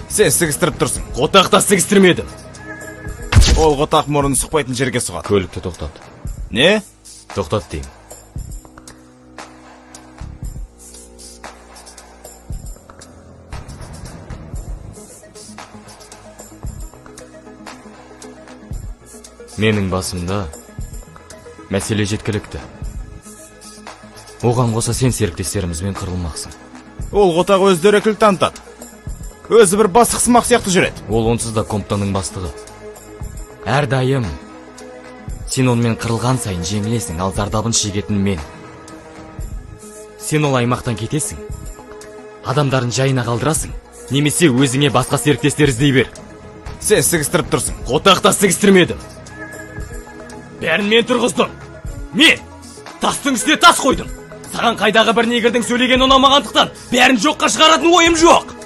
Сен сігістіріп тұрсың. Қотақта сігістірмедім. Ол қотақ мұрын сұқпайтын жерге сұғады. Көлікті тоқтат. Не? Тоқтат деймін. Менің басымда мәселе жеткілікті. Оған қоса сен серіктестерімізбен қырылмақсың. Ол қотақ өз дөрекілік танытады. Өзі бір бастықсымақ сияқты жүреді. Ол онсыз да Комптонның бастығы. Әрдайым сен онымен қырылған сайын жеңілесің, ал зардабын шегетін мен. Сен ол аймақтан кетесің, адамдарын жайына қалдырасың, немесе өзіңе басқа серіктестер іздей бер. Сен сігістіріп тұрсың. Қотақта сігістірмедім. Бәрін мен тұрғыздым. Мен тастың үстіне тас қойдым. Саған қайдағы бір негірдің сөйлеген ұнамағандықтан бәрін жоққа шығаратын ойым жоқ.